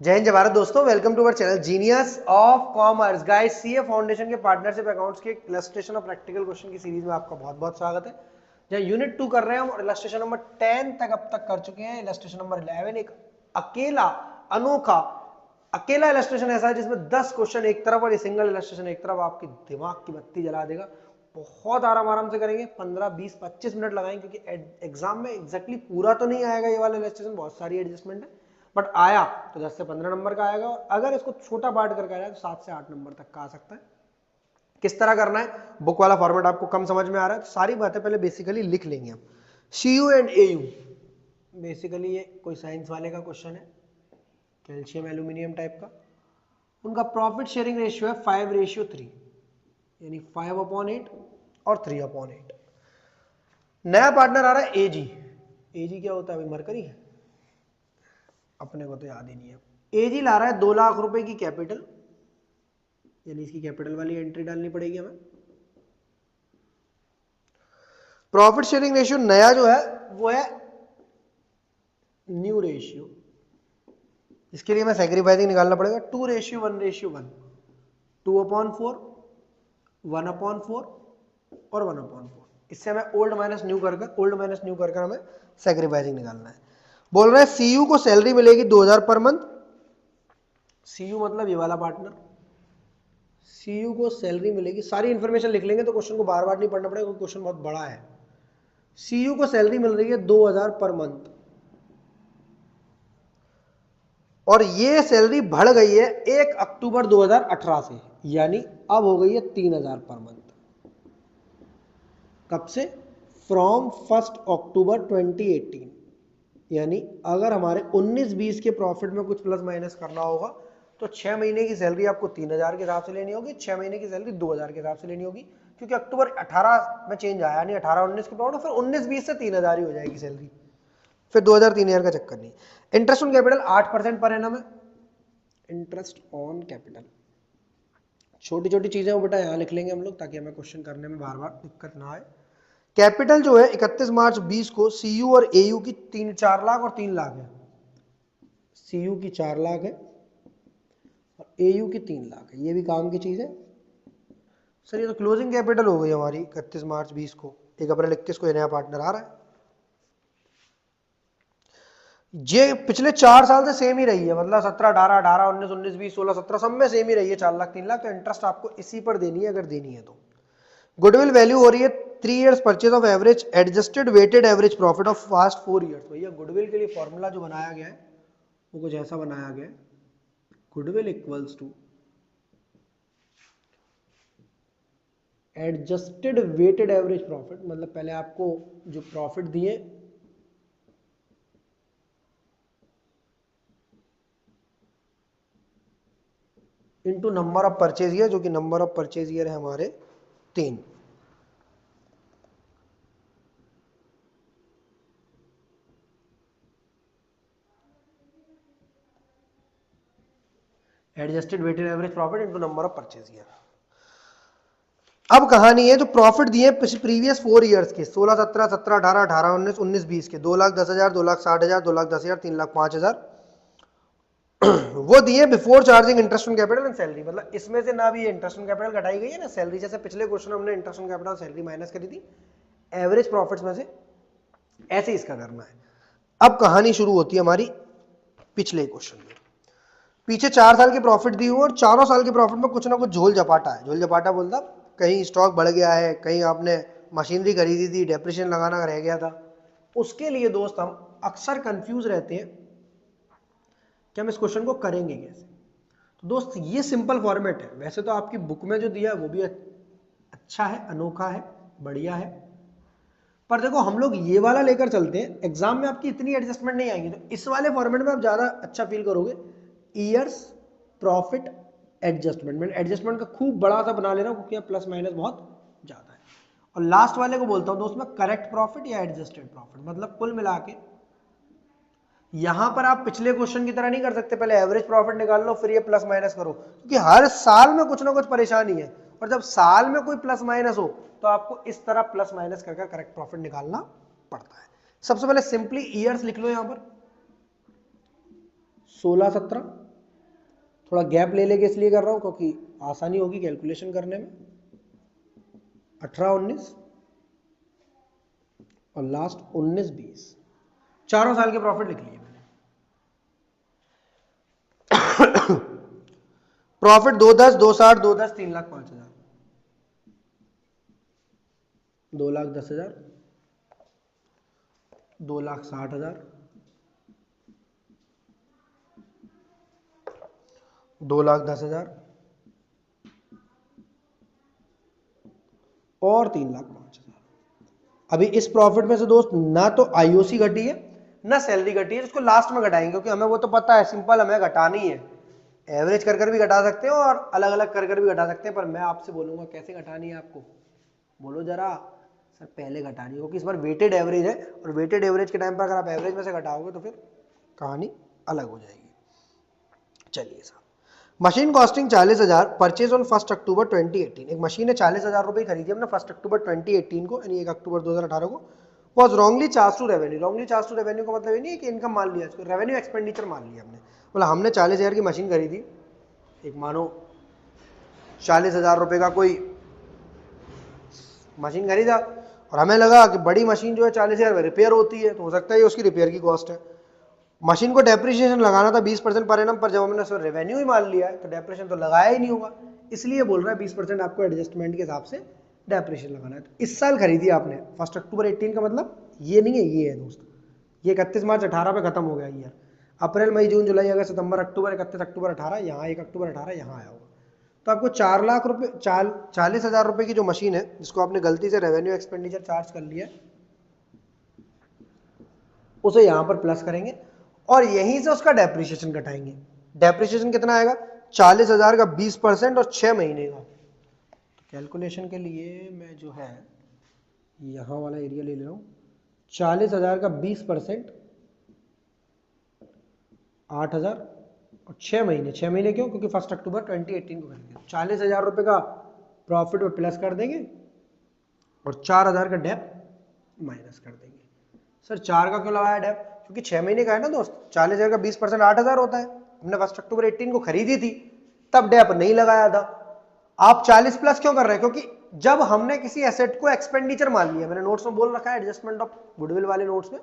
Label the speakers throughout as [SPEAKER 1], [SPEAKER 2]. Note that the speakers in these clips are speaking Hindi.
[SPEAKER 1] जय हिंद जय भारत दोस्तों, welcome to our channel genius of commerce. Guys, CA foundation के पार्टनरशिप अकाउंट्स के इलस्ट्रेशन और प्रैक्टिकल क्वेश्चन की सीरीज में आपका बहुत बहुत स्वागत है। जहाँ यूनिट 2 कर रहे हैं हम और इलस्ट्रेशन नंबर 10 तक अब तक कर चुके हैं। इलस्ट्रेशन नंबर 11 एक अकेला अनोखा अकेला इलस्ट्रेशन ऐसा है जिसमें 10 क्वेश्चन एक तरफ और ये सिंगल इलस्ट्रेशन एक तरफ आपकी दिमाग की बत्ती जला देगा। बहुत आराम से करेंगे, 15 20 25 मिनट लगाएंगे क्योंकि एग्जाम में एग्जैक्टली पूरा तो नहीं आएगा ये वाला इलस्ट्रेशन, बहुत सारी एडजस्टमेंट है, बट आया तो 10 से 15 नंबर का आएगा और अगर इसको छोटा पार्ट करके आया तो 7 से 8 नंबर तक का आ सकता है। किस तरह करना है, बुक वाला फॉर्मेट आपको कम समझ में आ रहा है तो सारी बातें पहले बेसिकली लिख लेंगे हम। सीयू एंड एयू बेसिकली ये कोई साइंस वाले का क्वेश्चन है, कैल्शियम एल्यूमिनियम टाइप का। उनका प्रॉफिट शेयरिंग रेशियो है 5:3, यानी 5/8 और 3/8। नया पार्टनर आ रहा है एजी। एजी क्या होता है भाई? मरकरी है, अपने को तो याद ही नहीं है। एजी ला रहा है 2 लाख रुपए की कैपिटल, यानी इसकी कैपिटल वाली एंट्री डालनी पड़ेगी हमें। प्रॉफिट शेयरिंग रेशियो नया जो है वो है न्यू रेशियो। इसके लिए मैं सैक्रिफाइसिंग निकालना पड़ेगा 2:1:1, 2/4, 1/4 और 1/4। इससे हमें ओल्ड माइनस न्यू कर हमें सैक्रिफाइसिंग निकालना है। बोल रहे हैं सीयू को सैलरी मिलेगी 2000 पर मंथ। सीयू मतलब ये वाला पार्टनर, सीयू को सैलरी मिलेगी, सारी इंफॉर्मेशन लिख लेंगे तो क्वेश्चन को बार बार नहीं पढ़ना पड़ेगा क्योंकि क्वेश्चन बहुत बड़ा है। सीयू को सैलरी मिल रही है 2000 पर मंथ और ये सैलरी बढ़ गई है 1 अक्टूबर 2018 से, यानी अब हो गई है 3000 पर मंथ। कब से? From 1 October 2018। यानी अगर हमारे 19-20 के प्रॉफिट में कुछ प्लस माइनस करना होगा तो 6 महीने की सैलरी आपको 3000 के हिसाब से लेनी होगी, 6 महीने की सैलरी 2000 के हिसाब से लेनी होगी, क्योंकि अक्टूबर 18 में चेंज आया नहीं, 18-19 के प्रॉफिट, फिर 19-20 से 3000 ही हो जाएगी सैलरी, फिर 2000-3000 का चक्कर नहीं। Interest on capital 8% per annum है। इंटरेस्ट ऑन कैपिटल छोटी छोटी चीजें वो बेटा यहाँ लिख लेंगे हम लोग ताकि हमें क्वेश्चन करने में बार बार दिक्कत ना आए। कैपिटल जो है 31 मार्च 20 को सीयू और एयू की 4 लाख और 3 लाख है। सीयू की 4 लाख है और एयू की 3 लाख है, ये भी काम की चीज है सर। ये तो क्लोजिंग कैपिटल हो गई हमारी 31 मार्च 20 को। 1 अप्रैल 21 को ये नया पार्टनर आ रहा है। ये पिछले 4 साल से सेम ही रही है, मतलब 17 18 18 19 19 20 16 17 सब में सेम ही रही है, 4 लाख 3 लाख। तो इंटरेस्ट आपको इसी पर देनी है अगर देनी है तो। गुडविल वैल्यू हो रही है 3 years purchase of average adjusted weighted average profit of fast 4 years. भैया गुडविल के लिए फॉर्मूला जो बनाया गया है वो कुछ ऐसा बनाया गया है, goodwill equals to adjusted weighted average profit, मतलब पहले आपको जो प्रॉफिट दिए into number of purchase year, जो कि नंबर ऑफ परचेज ईयर है हमारे 3। Adjusted weighted average profit into number of purchase year. अब कहानी है जो प्रॉफिट दिए प्रीवियस 4 इयर्स के 16 17 17 18 18 19 19 20 के 2,10,000 2,60,000 2,10,000 3,05,000 वो दिए before charging interest on capital and salary. मतलब इसमें से ना भी इंटरेस्ट ऑन कैपिटल घटाई गई है ना सैलरी, जैसे पिछले क्वेश्चन हमने interest on capital salary minus करी थी एवरेज प्रॉफिट्स में से, ऐसे इसका करना है। अब कहानी शुरू होती है हमारी पिछले क्वेश्चन में। पीछे 4 साल की प्रॉफिट दी हुई और चारों साल के प्रॉफिट में कुछ ना कुछ झोल झपाटा है। झोल झपाटा बोलता कहीं स्टॉक बढ़ गया है, कहीं आपने मशीनरी खरीदी थी, डेप्रिसिएशन लगाना रह गया था। उसके लिए दोस्त हम अक्सर कंफ्यूज रहते हैं कि हम इस क्वेश्चन को करेंगे कैसे। तो दोस्त ये सिंपल फॉर्मेट है, वैसे तो आपकी बुक में जो दिया है वो भी अच्छा है, अनोखा है, बढ़िया है, पर देखो हम लोग ये वाला लेकर चलते हैं, एग्जाम में आपकी इतनी एडजस्टमेंट नहीं आएगी। तो इस वाले फॉर्मेट में आप ज्यादा अच्छा फील करोगे। ईयर्स प्रॉफिट एडजस्टमेंट, मैं एडजस्टमेंट का खूब बड़ा सा बना ले रहा हूं क्योंकि प्लस माइनस बहुत ज्यादा है। और लास्ट वाले को बोलता हूं दोस्त मैं करेक्ट प्रॉफिट या एडजस्टेड प्रॉफिट, मतलब कुल मिला के यहां पर आप पिछले क्वेश्चन की तरह नहीं कर सकते पहले एवरेज प्रॉफिट निकाल लो फिर ये प्लस माइनस करो, क्योंकि हर साल में कुछ ना कुछ परेशानी है और जब साल में कोई प्लस माइनस हो तो आपको इस तरह प्लस माइनस करके करेक्ट प्रॉफिट निकालना पड़ता है। सबसे पहले सिंपली ईयर्स लिख लो यहां पर 16 17 थोड़ा गैप ले लेके इसलिए कर रहा हूँ क्योंकि आसानी होगी कैलकुलेशन करने में। 18 19 और लास्ट 19 20, चारों साल के प्रॉफिट लिख लिए मैंने। प्रॉफिट 2 10 2 60 2 10 3 लाख 5 हजार, 2 लाख 10 हजार, 2 लाख 60 हजार, 2 लाख 10 हजार और 3 लाख 5 हजार। अभी इस प्रॉफिट में से दोस्त ना तो आईओसी घटी है ना सैलरी घटी है, जिसको लास्ट में घटाएंगे क्योंकि हमें वो तो पता है, सिंपल हमें घटानी है। एवरेज कर भी घटा सकते हो और अलग अलग कर भी घटा सकते हैं, पर मैं आपसे बोलूंगा कैसे घटानी है आपको, बोलो जरा। सर पहले घटानी है क्योंकि इस बार वेटेड एवरेज है और वेटेड एवरेज के टाइम पर अगर आप एवरेज में से घटाओगे तो फिर कहानी अलग हो जाएगी। चलिए साहब, machine costing 40,000, purchase on 1 October 2018। एक मशीन है 40,000 रुपए खरीदी हमने 1 अक्टूबर 2018 को, यानी 1 अक्टूबर 2018 को। Was wrongly charge to revenue. Wrongly charge to revenue का मतलब ये नहीं है कि इनकम मान लिया, इसको रेवेन्यू एक्सपेंडिचर मान लिया हमने। बोला हमने 40,000 की मशीन खरीदी, एक मानो 40,000 रुपए का कोई मशीन खरीदा और हमें लगा कि बड़ी मशीन जो है 40,000 में रिपेयर होती है, तो हो सकता है उसकी रिपेयर की कॉस्ट है। मशीन को डेप्रिसिएशन लगाना था 20% पर एनम, पर जब हमने उसमें रेवेन्यू ही मान लिया है तो डेप्रिसिएशन तो लगाया ही नहीं होगा, इसलिए बोल रहा है 20% आपको एडजस्टमेंट के हिसाब से डेप्रिसिएशन लगाना है। तो इस साल खरीदी आपने 1 अक्टूबर 18 का मतलब ये नहीं है, ये है दोस्त, ये 31 मार्च 18 पे खत्म हो गया ईयर। अप्रैल मई जून जुलाई अगस्त सितंबर अक्टूबर 31 अक्टूबर 18, यहाँ 1 अक्टूबर 18 यहाँ आया होगा। तो आपको 4 लाख रुपए 40,000 रुपए की जो मशीन है जिसको आपने गलती से रेवेन्यू एक्सपेंडिचर चार्ज कर लिया, उसे यहाँ पर प्लस करेंगे और यहीं से उसका डेप्रिसिएशन घटाएंगे। डेप्रिसिएशन कितना आएगा? 40,000 का 20% और 6 महीने का। तो कैलकुलेशन के लिए मैं जो है यहाँ वाला एरिया ले रहा हूँ। 40,000 का 20% 8,000 और 6 महीने। 6 महीने क्यों? क्योंकि 1 अक्टूबर 2018 को खरीदे। 40,000 रुपए का प्रॉफिट में प्लस कर देंगे और 4,000 का डेप माइनस कर देंगे। सर 4 का क्यों लगाया डेप? क्योंकि 6 महीने का है ना दोस्त। 40,000 का 20% 8,000 होता है। हमने 1 अक्टूबर 18 को खरीदी थी, तब डेप नहीं लगाया था। आप 40 प्लस क्यों कर रहे हैं? क्योंकि जब हमने किसी एसेट को एक्सपेंडिचर मान लिया, मैंने नोट्स में बोल रखा है एडजस्टमेंट ऑफ गुडविल वाले नोट्स में,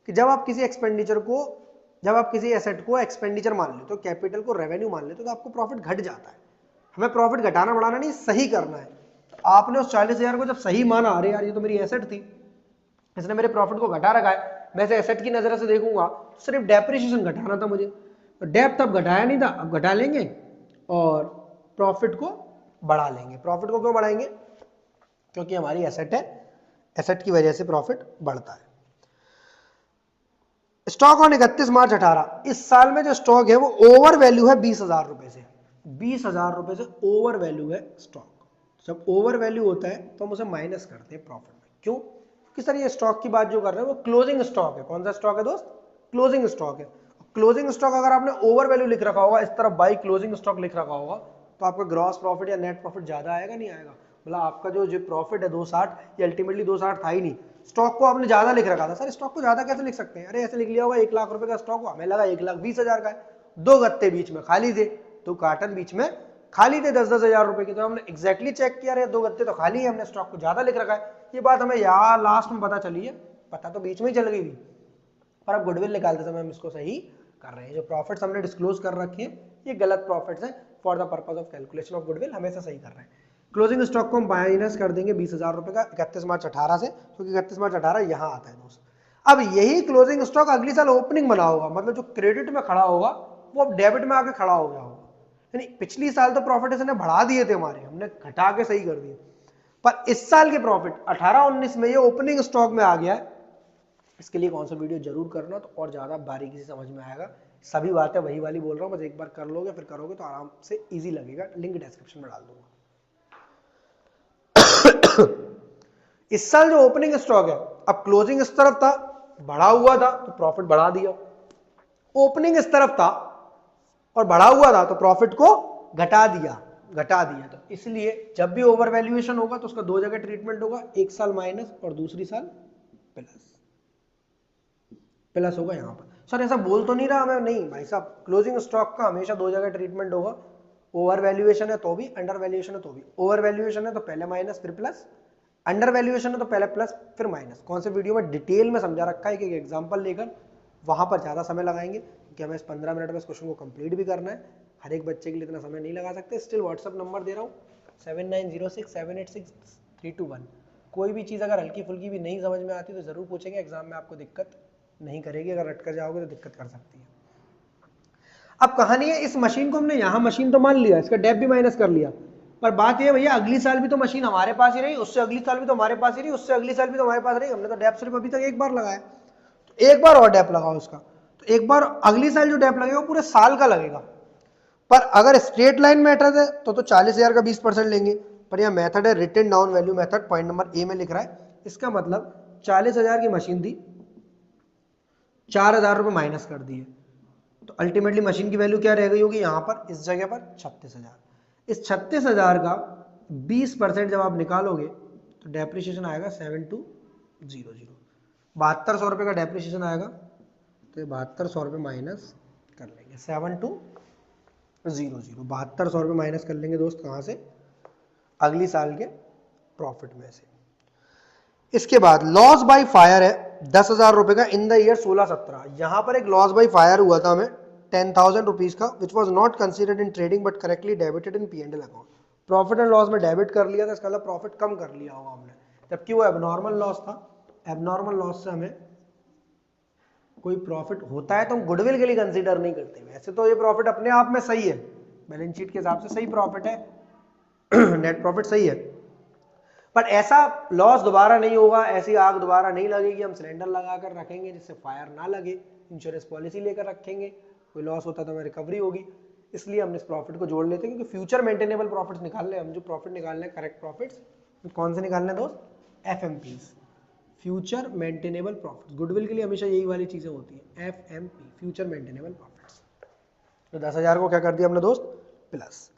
[SPEAKER 1] कि जब आप किसी एक्सपेंडिचर को, जब आप किसी एसेट को एक्सपेंडिचर मान लेते हो, कैपिटल को रेवेन्यू मान लेते हो, तो आपको प्रॉफिट घट जाता है। हमें प्रॉफिट घटाना बढ़ाना नहीं, सही करना है। तो आपने उस 40,000 को जब सही माना, अरे यार ये तो मेरी एसेट थी, इसने मेरे प्रॉफिट को घटा रखा है, मैं इसे एसेट की नजर से देखूंगा, सिर्फ डेप्रिसिएशन घटाना था मुझे। तो डेप तब घटाया नहीं था, अब घटा लेंगे और प्रॉफिट को बढ़ा लेंगे। प्रॉफिट को क्यों बढ़ाएंगे? क्योंकि हमारी एसेट है, एसेट की वजह से प्रॉफिट बढ़ता है। स्टॉक ऑन 31 मार्च 18, इस साल में जो स्टॉक है वो ओवर वैल्यू है 20,000 रुपए से। 20,000 रुपए से ओवर वैल्यू है स्टॉक। जब ओवर वैल्यू होता है तो हम उसे माइनस करते हैं प्रॉफिट में। क्यों? क्योंकि सर ये स्टॉक की बात जो कर रहे हैं वो क्लोजिंग स्टॉक है। कौन सा स्टॉक है दोस्त? क्लोजिंग स्टॉक है। क्लोजिंग स्टॉक अगर आपने ओवर वैल्यू लिख रखा होगा, इस तरफ बाई क्लोजिंग स्टॉक लिख रखा होगा, तो आपका ग्रॉस प्रॉफिट या नेट प्रॉफिट ज्यादा आएगा, नहीं आएगा? मतलब आपका जो प्रॉफिट है 260, ये अल्टीमेटली 260 था ही नहीं, स्टॉक को आपने ज्यादा लिख रखा था। सर स्टॉक को ज्यादा कैसे लिख सकते हैं? अरे ऐसे लिख लिया होगा 1 लाख रुपए का स्टॉक हो, हमें लगा 1,20,000 का है, 2 गत्ते बीच में खाली थे, 2 कार्टन बीच में खाली थे 10-10 हजार रुपए की। तो हमने एग्जैक्टली चेक किया, 2 गत्ते तो खाली है, हमने स्टॉक को ज्यादा लिख रखा है। ये बात हमें यार लास्ट में पता चली है, पता तो बीच में ही चल गई थी, पर अब गुडविल निकालते समय हम इसको सही कर रहे हैं। जो प्रॉफिट्स हमने डिस्क्लोज कर रखे हैं ये गलत प्रॉफिट्स हैं, for the purpose of calculation of goodwill हमेशा सही कर रहे हैं। क्लोजिंग स्टॉक को हम माइनस कर देंगे 20,000 रुपए का 31 मार्च 18 से, क्योंकि 31 मार्च 18 यहाँ आता है दोस्त। अब यही क्लोजिंग स्टॉक अगली साल ओपनिंग बना होगा, मतलब जो क्रेडिट में खड़ा होगा वो अब डेबिट में आके खड़ा हो गया होगा। यानी पिछली साल तो प्रॉफिट इसने बढ़ा दिए थे हमारे, हमने घटा के सही कर दिए, पर इस साल के प्रॉफिट 18-19 में ये ओपनिंग स्टॉक में आ गया है। इसके लिए कौन सा वीडियो जरूर करना, तो और ज्यादा बारीकी से समझ में आएगा। सभी बातें वही वाली बोल रहा हूं, बस एक बार कर लोगे, फिर करोगे तो आराम से इजी लगेगा। लिंक डिस्क्रिप्शन में डाल दूंगा। इस साल जो ओपनिंग स्टॉक है, अब क्लोजिंग इस तरफ था, बढ़ा हुआ था तो प्रॉफिट बढ़ा दिया, ओपनिंग इस तरफ था और बढ़ा हुआ था तो प्रॉफिट को घटा दिया। तो इसलिए जब भी ओवर वैल्यूएशन होगा तो उसका 2 जगह ट्रीटमेंट होगा, एक साल माइनस और दूसरी साल प्लस होगा यहां पर। सर ऐसा बोल तो नहीं रहा मैं, नहीं भाई साहब, क्लोजिंग स्टॉक का हमेशा दो जगह ट्रीटमेंट होगा, ओवर वैल्यूएशन है तो भी, अंडर वैल्यूएशन है तो भी। ओवर वैल्यूएशन है तो पहले माइनस फिर प्लस, अंडर वैल्यूएशन है तो पहले प्लस फिर माइनस। कौन से वीडियो में डिटेल में समझा रखा है कि एग्जांपल लेकर, वहां पर ज्यादा समय लगाएंगे क्योंकि हमें इस 15 मिनट में इस क्वेश्चन को कंप्लीट भी करना है, हर एक बच्चे के लिए इतना समय नहीं लगा सकते। स्टिल व्हाट्सएप नंबर दे रहा हूँ 7906786321। कोई भी चीज़ अगर हल्की फुल्की भी नहीं समझ में आती तो ज़रूर पूछेंगे, एग्जाम में आपको दिक्कत नहीं करेगी, अगर रट कर जाओगे तो दिक्कत कर सकती है। अब कहानी है, इस मशीन को हमने यहाँ मशीन तो मान लिया, इसका डेप भी माइनस कर लिया, पर बात ये भैया अगली साल भी तो मशीन हमारे पास ही रही, उससे अगली साल भी तो हमारे पास ही रही, उससे अगली साल भी तो हमारे पास रही, हमने तो डेप सिर्फ अभी तक एक बार लगाया, तो एक बार और डेप लगाओ उसका, तो एक बार अगली साल जो डेप लगेगा पूरे साल का लगेगा। पर अगर स्ट्रेट लाइन मेथड है तो 40,000 का 20% लेंगे, पर यह मेथड है written down value method, point number A में लिख रहा है। इसका मतलब 40,000 की मशीन थी, 4,000 रुपये माइनस कर दिए, तो अल्टीमेटली मशीन की वैल्यू क्या रह गई होगी यहाँ पर, इस जगह पर 36,000। इस 36,000 का 20% जब आप निकालोगे तो डेप्रिसिएशन आएगा 7200, 7200 रुपये का डेप्रिसिएशन आएगा, तो 7200 रुपये माइनस कर लेंगे, 7200, 7200 रुपये माइनस कर लेंगे दोस्त, कहाँ से, अगली साल के प्रॉफिट में से। इसके बाद लॉस बाय फायर है 10,000 रुपए का इन द ईयर 16-17। यहां पर एक लॉस बाय फायर हुआ था हमें 10,000 रुपीज का, which was not considered in trading but correctly debited in P&L account. Profit and loss में डेबिट कर लिया था, इसका मतलब प्रॉफिट कम कर लिया होगा हमने, जबकि वो एबनॉर्मल लॉस था। एबनॉर्मल लॉस से हमें कोई प्रॉफिट होता है तो हम गुडविल के लिए कंसीडर नहीं करते। वैसे तो ये प्रॉफिट अपने आप में सही है, बैलेंस शीट के हिसाब से सही प्रॉफिट है, नेट प्रॉफिट सही है, पर ऐसा लॉस दोबारा नहीं होगा, ऐसी आग दोबारा नहीं लगेगी। हम सिलेंडर लगाकर रखेंगे जिससे फायर ना लगे, इंश्योरेंस पॉलिसी लेकर रखेंगे, कोई लॉस होता तो हमें रिकवरी होगी, इसलिए हमने इस प्रॉफिट को जोड़ लेते हैं, क्योंकि फ्यूचर मेंटेनेबल प्रॉफिट्स निकाल ले हम, जो प्रॉफिट निकालने हैं करेक्ट प्रॉफिट्स, कौन से निकालने हैं दोस्त, FMPs, future maintainable profits. Goodwill के लिए हमेशा यही वाली चीजें होती है, FMP, फ्यूचर मेंटेनेबल प्रॉफिट्स। तो 10,000 को क्या कर दिया हमने दोस्त, प्लस।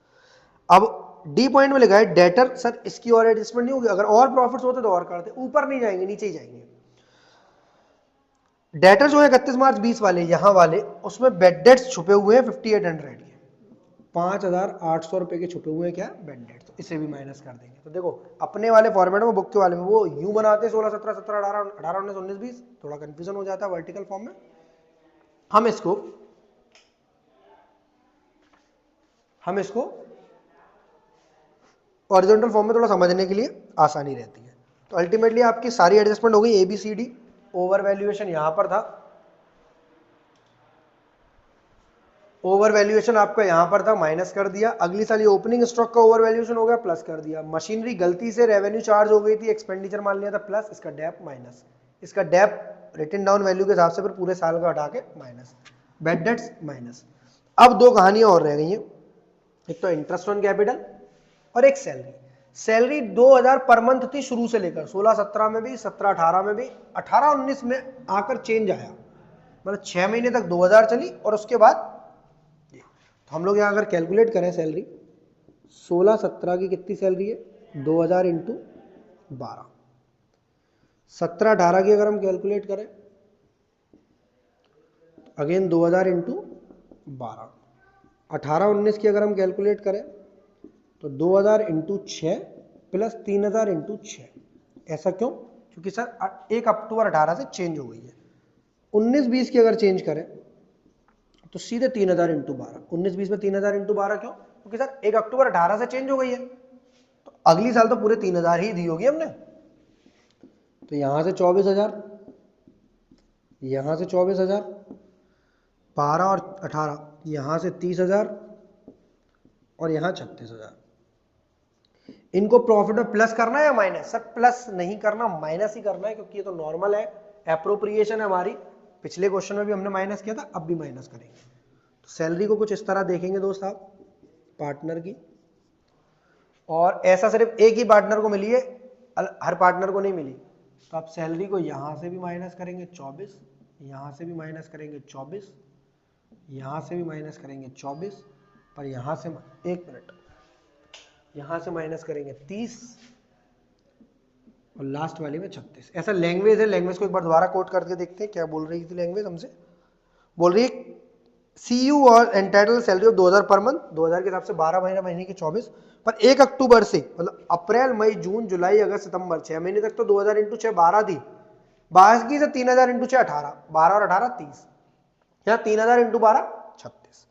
[SPEAKER 1] अब डी पॉइंट में लिखा है डेटर, सर इसकी और एडजस्टमेंट नहीं होगी, अगर और प्रॉफिट्स होते तो और करते, ऊपर नहीं जाएंगे नीचे ही जाएंगे। डेटर जो है 31 मार्च 20 वाले, यहां वाले, उसमें बेड डेट्स छुपे हुए हैं 5800 के, 5,800 रुपए के छुपे हुए हैं क्या, बेड डेट्स, तो इसे भी माइनस कर देंगे। तो देखो अपने वाले फॉर्मेट में, बुक के वाले में वो यूं बनाते हैं 16, 17, 17, 18, 18, 19, 19, 20, थोड़ा कंफ्यूजन हो जाता है वर्टिकल फॉर्म में। हम इसको हॉरिजॉन्टल फॉर्म में थोड़ा समझने के लिए आसानी रहती है। तो अल्टीमेटली आपकी सारी एडजस्टमेंट हो गई, ABCD। ओवर वैल्यूएशन यहां पर था, ओवर वैल्यूएशन आपका यहां पर था, माइनस कर दिया। अगली साल ये ओपनिंग स्टॉक का ओवर वैल्यूएशन हो गया, प्लस कर दिया। मशीनरी गलती से रेवेन्यू चार्ज हो गई थी, एक्सपेंडिचर मान लिया था, प्लस। इसका डेप माइनस, इसका डेप रिटन डाउन वैल्यू के हिसाब से फिर पूरे साल का हटा के माइनस, बेड डेट्स माइनस। अब दो कहानियां और रह गई हैं, एक तो इंटरेस्ट ऑन कैपिटल और एक सैलरी। सैलरी 2,000 पर मंथ थी शुरू से लेकर, 16-17 में भी, 17-18 में भी, 18-19 में आकर चेंज आया, मतलब 6 महीने तक 2,000 चली, और उसके बाद तो हम लोग यहाँ अगर कैलकुलेट करें सैलरी, 16-17 की कितनी सैलरी है, 2,000 इंटू 12। 17-18 की अगर हम कैलकुलेट करें, अगेन 2,000 इंटू 12। 18-19 की अगर हम कैलकुलेट करें तो 2,000 इंटू 6 प्लस 3,000 इंटू 6। ऐसा क्यों, क्योंकि सर 1 अक्टूबर 18 से चेंज हो गई है। 19-20 की अगर चेंज करें तो सीधे 3,000 इंटू 12। 19-20 में 3,000 इंटू 12 क्यों, क्योंकि सर 1 अक्टूबर 18 से चेंज हो गई है, तो अगली साल तो पूरे 3,000 ही दी होगी हमने। तो यहां से 24,000, यहां से 24,000, 12 और 18, यहां से 30,000, और यहां 36,000। इनको प्रॉफिट में प्लस करना है या माइनस, सर प्लस नहीं करना, माइनस ही करना है, क्योंकि ये तो नॉर्मल है, एप्रोप्रिएशन है हमारी। पिछले क्वेश्चन में भी हमने माइनस किया था, अब भी माइनस करेंगे। तो सैलरी को कुछ इस तरह देखेंगे दोस्त आप, पार्टनर की, और ऐसा सिर्फ एक ही पार्टनर को मिली है, हर पार्टनर को नहीं मिली, तो आप सैलरी को यहां से भी माइनस करेंगे 24, यहां से भी माइनस करेंगे 24, यहां से भी माइनस करेंगे 24, पर यहां से, एक मिनट, यहां से माइनस करेंगे 30, और लास्ट वाली में 36। ऐसा लैंग्वेज है, लैंग्वेज को एक बार दोबारा कोट करके देखते हैं क्या बोल रही थी लैंग्वेज हमसे। बोल रही है सी यू और entitle salary of 2000 per month, 2000 के हिसाब से 12 महीने, महीने की 24, पर 1 अक्टूबर से मतलब अप्रैल मई जून जुलाई अगस्त सितंबर 6 महीने तक तो 2000 इंटू 6 12 थी, बाकी से 3000 इंटू 6 18, 12 और 18 30, यहाँ 3000 इंटू 12 36।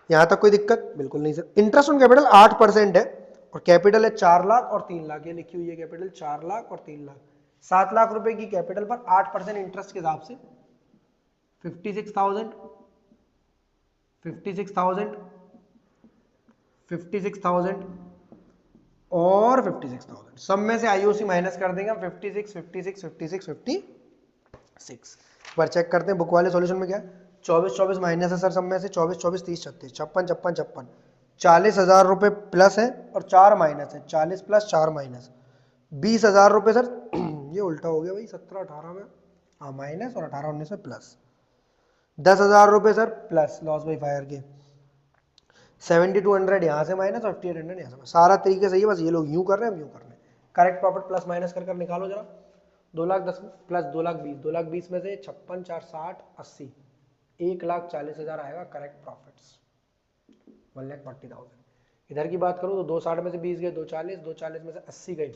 [SPEAKER 1] यहां तक कोई दिक्कत बिल्कुल नहीं सर। इंटरेस्ट ऑन कैपिटल 8% है और कैपिटल है 4 लाख और 3 लाख, ये लिखी हुई है कैपिटल 4 लाख और 3 लाख, 7 लाख रुपए की कैपिटल पर 8% इंटरेस्ट के हिसाब से 56,000 56,000 56,000 और 56,000, सब में से आईओसी माइनस कर देंगे हम 56 56 56 56। पर चेक करते हैं बुक वाले सॉल्यूशन में क्या है, 24 24 माइनस है सर सब में से, 24 24 30 36 56 56 56, 40,000 रुपए प्लस है और 4 माइनस है, 40 प्लस 4 माइनस 20,000 रुपए सर ये उल्टा हो गया भाई, 17 18 में हाँ माइनस और 18 19 में प्लस, 10,000 रुपए sir plus loss by fire के, 7200 यहाँ से माइनस और 5800 यहाँ से, सारा तरीके सही है, बस ये लोग यूं कर रहे हैं हम यूं कर रहे हैं। करेक्ट प्रॉफिट प्लस माइनस कर निकालो जरा, 2,10,000 प्लस 2,20,000, 2,20,000 में से 56 4 60 80, 1,40,000 आएगा करेक्ट प्रॉफिट्स, 1,40,000। इधर की बात करूँ तो 260 में से 20 गए 240, 240 में से 80 गए,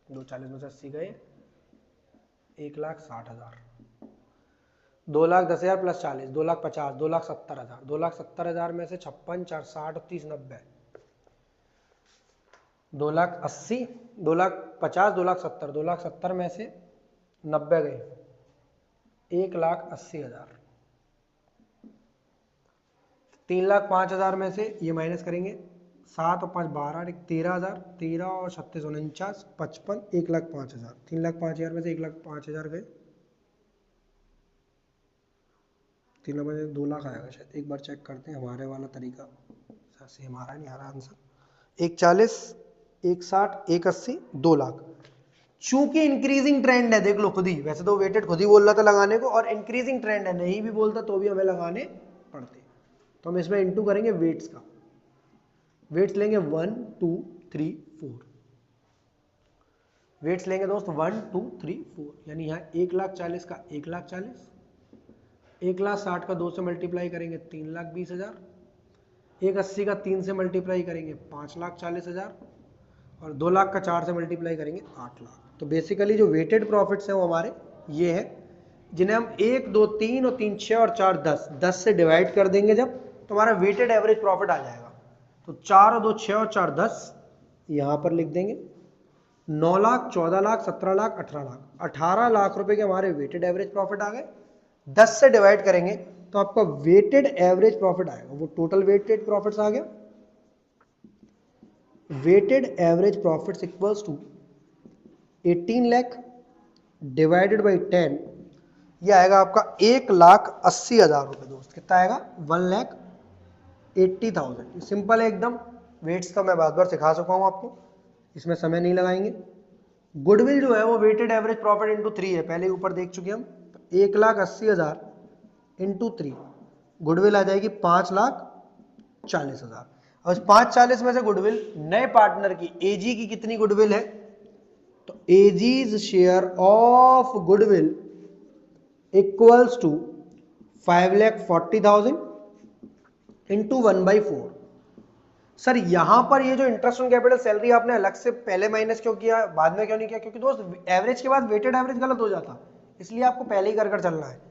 [SPEAKER 1] 240 में से 80 गए 1,60,000, 2,10,000 प्लस 40 2,50,000, 2,70,000, 2,70,000 में से 56 4 60 30 90, 2,80,000, 2,50,000, 2,70,000, 2,70,000 में से 90 गए 1,80,000, 3,05,000 में से ये माइनस करेंगे 7 और 5 12 13,000, 13 और 36 49 55 1,05,000, 3,05,000 में से 1,05,000 गए 3 लाख में 2 लाख आएगा शायद, एक बार चेक करते हैं हमारे वाला तरीका से, हमारा नहीं आ रहा आंसर, 1,40 1,60 1,80 2 लाख। चूंकि इंक्रीजिंग ट्रेंड है देख लो खुद ही, वैसे तो वेटेड खुद ही बोल रहा था लगाने को और इंक्रीजिंग ट्रेंड है, नहीं भी बोलता तो भी हमें लगाने पड़ते, तो हम इसमें इंटू करेंगे वेट्स का, वेट्स लेंगे 1 2 3 4, वेट्स लेंगे दोस्त 1 2 3 4, यानी यहाँ 1,40,000 का 1,40,000, 1,60,000 का 2 से मल्टीप्लाई करेंगे 3,20,000, 1,80,000 का 3 से मल्टीप्लाई करेंगे 5,40,000 और 2 लाख का 4 से मल्टीप्लाई करेंगे 8 लाख। तो बेसिकली जो वेटेड प्रॉफिट्स हैं वो हमारे ये है, जिन्हें हम 1 2 3 और 3 6 और 4 10 10 से डिवाइड कर देंगे जब, तो हमारा वेटेड एवरेज प्रॉफिट आ जाएगा। तो 4 और 2 6 और 4 10 यहाँ पर लिख देंगे, 9 लाख 14 लाख 17 लाख 18 लाख, 18 लाख रुपए के हमारे वेटेड एवरेज प्रॉफिट आ गए। 10 से डिवाइड करेंगे तो आपका वेटेड एवरेज प्रॉफिट आएगा, वो टोटल वेटेड प्रॉफिट्स आ गया, weighted average profits equals to 18 lakh divided by 10, ये आएगा आपका 1,80,000 रुपए दोस्त, कितना आएगा 1,80,000। सिंपल है एकदम, वेट्स तो मैं बार बार सिखा चुका हूं आपको, इसमें समय नहीं लगाएंगे। गुडविल जो है वो वेटेड एवरेज प्रॉफिट इंटू 3 है, पहले ऊपर देख चुके हम, 1,80,000 इंटू 3, गुडविल आ जाएगी 5,40,000। और 5,40 में से गुडविल नए पार्टनर की एजी की कितनी गुडविल है, तो एजीज share of goodwill equals to 5,40,000 into 1/4। Sir यहां पर ये जो इंटरेस्ट ऑन कैपिटल सैलरी आपने अलग से पहले माइनस क्यों किया, बाद में क्यों नहीं किया, क्योंकि दोस्त एवरेज के बाद वेटेड एवरेज गलत हो जाता, इसलिए आपको पहले ही कर चलना है।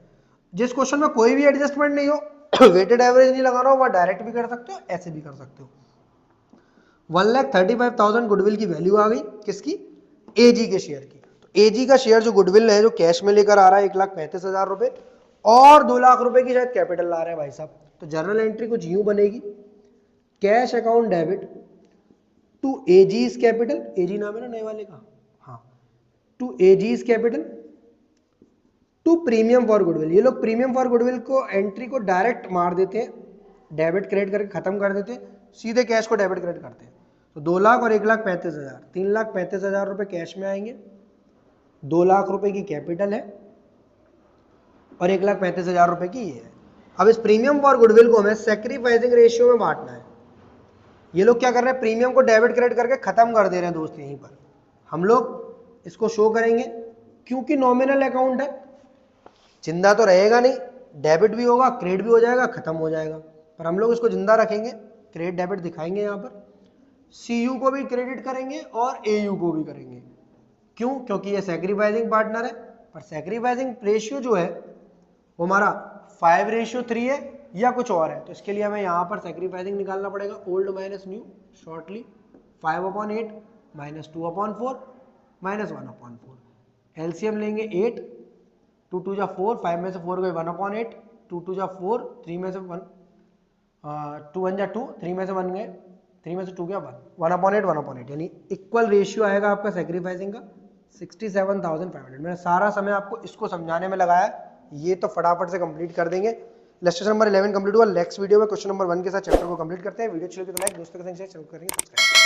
[SPEAKER 1] जिस क्वेश्चन में कोई भी एडजस्टमेंट नहीं हो, वेटेड एवरेज नहीं लगा रहा हो, वह डायरेक्ट भी कर सकते हो, ऐसे भी कर सकते हो। 1,35,000 गुडविल की वैल्यू आ गई, किसकी, एजी के शेयर की। तो एजी का शेयर जो गुडविल है जो कैश में लेकर आ रहा है 1,35,000 रुपए और 2 लाख रुपए की शायद कैपिटल ला रहा है भाई साहब, तो जर्नल एंट्री कुछ यूं बनेगी, cash account debit to AG's capital, AG नाम है ना नए वाले का, हाँ, to AG's capital to premium for goodwill. ये लोग प्रीमियम फॉर गुडविल को एंट्री को डायरेक्ट मार देते हैं, डेबिट क्रेडिट करके खत्म कर देते हैं, सीधे कैश को डेबिट क्रेडिट करते हैं। तो 2 लाख और 1,35,000, 3,35,000 रुपए कैश में आएंगे, 2 लाख रुपए की कैपिटल है और 1,35,000 रुपए की ये है। अब इस प्रीमियम फॉर गुडविल को हमें सैक्रिफाइसिंग रेशियो में बांटना है। ये लोग क्या कर रहे हैं, प्रीमियम को डेबिट क्रेडिट करके खत्म कर दे रहे हैं दोस्त, यहीं पर हम लोग इसको शो करेंगे, क्योंकि नॉमिनल अकाउंट है, जिंदा तो रहेगा नहीं, डेबिट भी होगा, क्रेडिट भी हो जाएगा, खत्म हो जाएगा। पर हम लोग इसको जिंदा रखेंगे, क्रेडिट डेबिट दिखाएंगे यहाँ पर, CU को भी क्रेडिट करेंगे और AU को भी करेंगे। क्यों? क्योंकि ये सैक्रिफाइसिंग पार्टनर है। पर सैक्रिफाइसिंग रेशियो जो है वो हमारा 5:3 है या कुछ और है, तो इसके लिए हमें यहाँ पर सैक्रिफाइसिंग निकालना पड़ेगा, old minus new, shortly 5/8 - 2/4 - 1/4। LCM लेंगे 8, 2 2 जा 4, 5 में से 4 गए 1/8, 2 2 जा 4, 3 में से 1, 2 1 जा 2, 3 में से 1 गए, 3 में से 2 गया 1, 1/8 1/8, यानी इक्वल रेशियो आएगा आपका सैक्रिफाइसिंग का 67,500। मैंने सारा समय आपको इसको समझाने में लगाया, ये तो फटाफट से कंप्लीट कर देंगे। लेक्चर नंबर 11 कंप्लीट हुआ। नेक्स्ट वीडियो में क्वेश्चन नंबर 1 के साथ चैप्टर को कंप्लीट करते हैं। वीडियो अच्छी लगी तो लाइक, दोस्तों के साथ शेयर करेंगे, सब्सक्राइब।